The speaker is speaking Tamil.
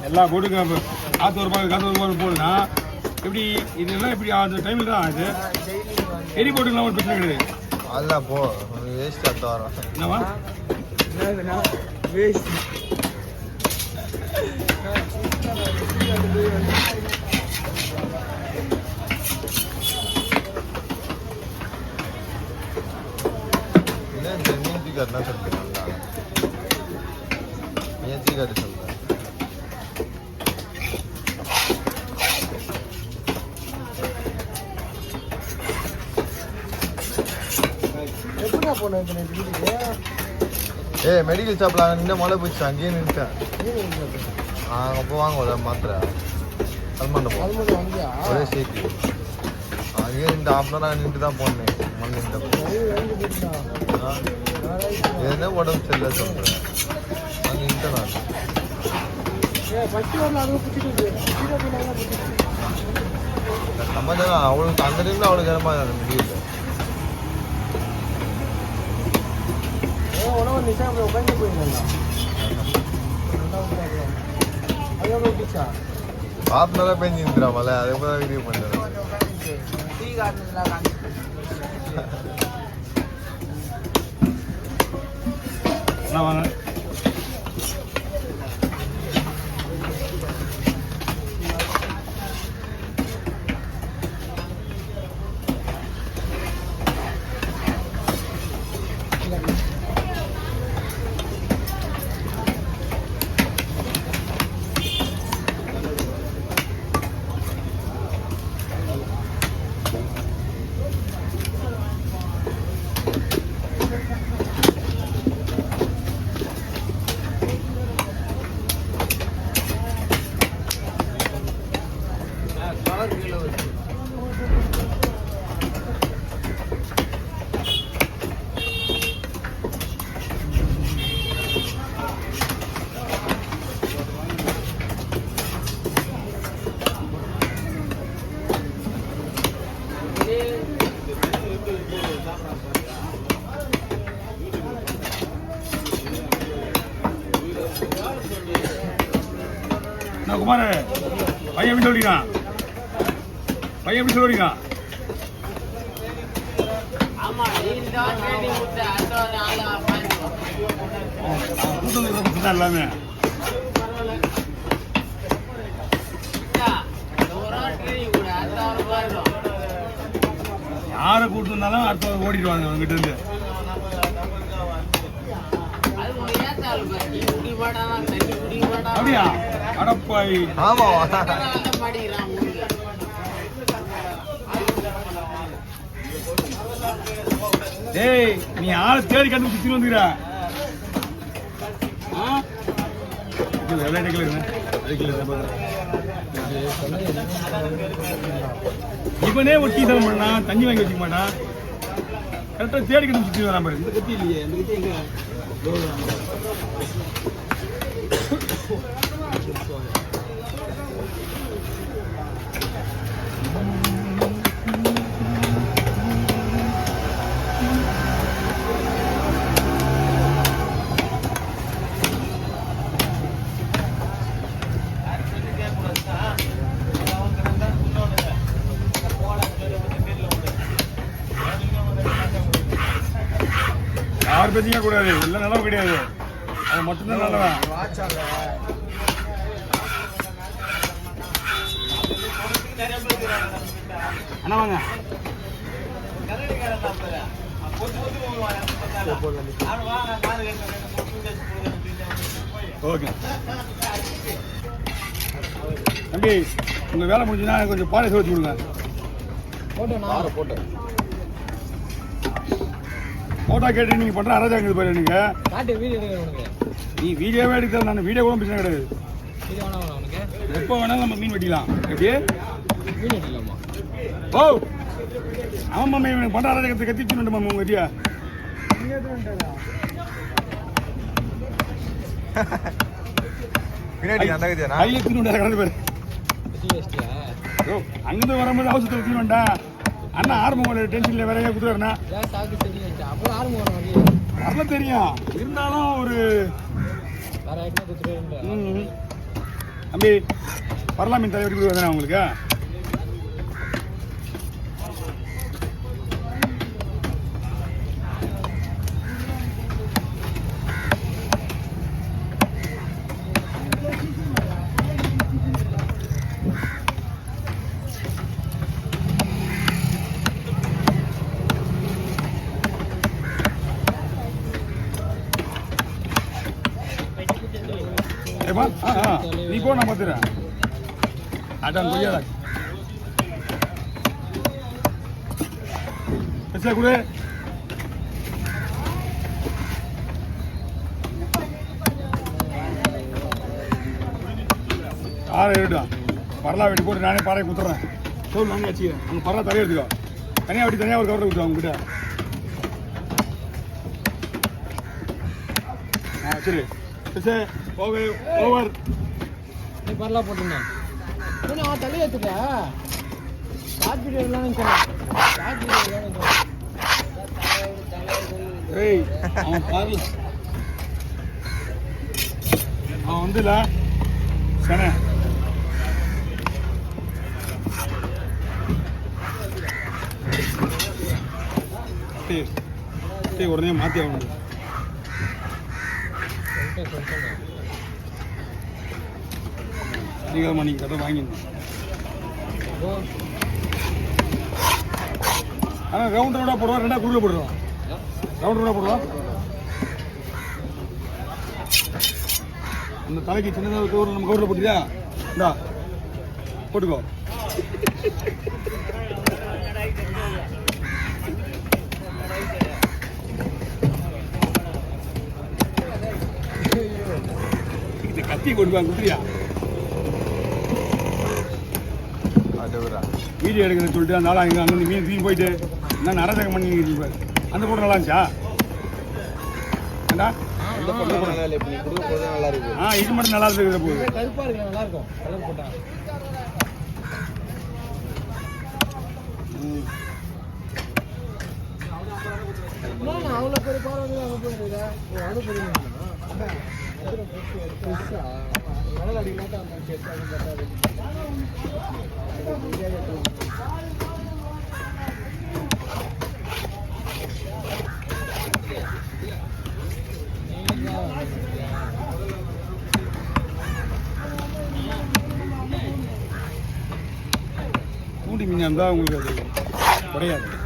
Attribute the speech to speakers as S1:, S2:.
S1: எல்லாம் போட்டுங்க. காத்து ஒரு பால் போடுனா எப்படி இதெல்லாம் இப்படி அந்த டைமில் தான் ஆகுது. எரி போட்டுக்கலாம், ஒரு பிரச்சனை கிடையாது.
S2: அதெல்லாம் போ வேஸ்ட் ஆகிட்டு வரோம்.
S1: என்னவா
S3: வேஸ்ட்
S2: मीठी करना सकते ये चीज कर सकता ஏ மெடிக்கல் ஷாப்ல நின்று மழை போச்சு, அங்கேயே நின்றுட்டேன். அங்கே போவாங்க மாத்திரை அது ஒரே சேர்த்து அங்கேயே நின்று ஆஃப்னர் நின்று தான் போனேன். மண் என்ன உடம்பு சரியில்லை சொல்கிறேன். அங்கே நின்று நான் சமாச்சாரம் அவளுக்கு அந்த டைமில் அவளுக்கு இடமா முடியல. பாத்மலா பெஞ்சிருந்துடா மலை, அதே போல வீடியோ பண்ணுறேன்.
S1: வாங்க குமார் பையன் எப்படி சொல்றீங்க? பையன் எப்படி சொல்றீங்க? எல்லாமே யாரை கூட்டிருந்தாலும் அடுத்த ஓடிடுவாங்க அவங்ககிட்ட இருந்து. அப்படியா? அடப்பாய்.
S2: ஆமா
S1: டேய், நீ ஆளை தேடி கண்டுபிடிச்சு வந்துக்கிறா. இவனே ஒரு டீ தரம் பண்ணா, தண்ணி வாங்கி வச்சுக்க மாட்டான். கரெக்டாக தேடி கண்டுபிடிச்சு வரான் பாரு. இந்த கத்தி இல்லையே, இந்த கத்தி எங்க? யார் பேசிக்க கூடாது, எல்லாம் நல்லவன் கிடையாது, அது மட்டும்தான் நல்லவன். அண்ணா வாங்க. ஓகே தம்பி, உங்க வேலை முடிஞ்சுன்னா கொஞ்சம் பாலை வச்சு விடுங்க. போட்டோ கேட்டு நீங்க பண்ற அராஜகம் பாரு. நீங்க நீ வீடியோவே எடுக்கிற, நான் வீடியோ கூட பிரச்சனை கிடையாது. எப்போ வேணாலும் நம்ம மீன் வெட்டிக்கலாம். எப்படி ஓ ஆமா மாமா, இவனுக்கு பண்ற அராஜகத்தை கத்திச்சு மாமா உங்க வெட்டியா. அங்கிருந்து வரும்போது அவசரத்தில் வச்சுக்கணும்டா. அண்ணா ஆரம்பம் டென்ஷன்ல வேற எங்கேயா குத்துறாருண்ணா அதெல்லாம் தெரியும் இருந்தாலும் ஒரு தம்பி பரலாமீன் தலைவர் கொடுக்குறதுண்ணா உங்களுக்கு நீ போ நான் பார்த்துறேன் அதான் கொய்யாதா பெருசா கொடு ஆறு எடுட்டான் பரலா வெட்டி போட்டு நானே பாறையை குத்துறேன் தோல் நானே வச்சுக்கிறேன் அங்கே பரலா தரையை எடுத்துக்கோ தனியாக வெட்டி தனியாக ஒரு கவரை விட்டுருவோம் உங்ககிட்ட சரி பெருசு ஓவர்
S3: நீ பரலா போட்டுருந்தேன் தள்ளி வச்சுட்டா ஷார்ட் வீடியோ
S1: ஏய் அவன் பாரு அவன் வந்துல சனே உடனே மாற்றி ஆகணும் நீங்களாம்மா நீங்கள் கதை வாங்கிடணும் ஆனால் ரவுண்ட் ரவுண்டாக போடுவோம் ரெண்டாக குறுக்க போடுறோம் ரவுண்ட் ரவுண்டாக போடுவோம் அந்த தலைக்கு சின்னதாக கவுரில் நம்ம கவுரில் போட்டியா இந்தா போட்டுக்கோ இது கத்தி கொண்டு வாங்க குட்டியா வீடியோ எடுக்கிறேன்னு சொல்லிட்டு அந்த ஆள் அங்கே அங்கே மீன் தூக்கி போயிட்டு என்ன நரசகம் பண்ணி இருப்பார் அந்த போட்டோ நல்லா இருந்துச்சா ஏண்டா இது மட்டும் நல்லா இருக்குது போகுது
S3: கருப்பா இருக்கு நல்லா இருக்கும் கலர் போட்டா அவ்வளோ பெரிய பாரு அனுப்புறீங்க மணல் அடிக்கலாட்டா
S1: கூட்டி மீன் இருந்தால் உங்களுக்கு அது குறையாது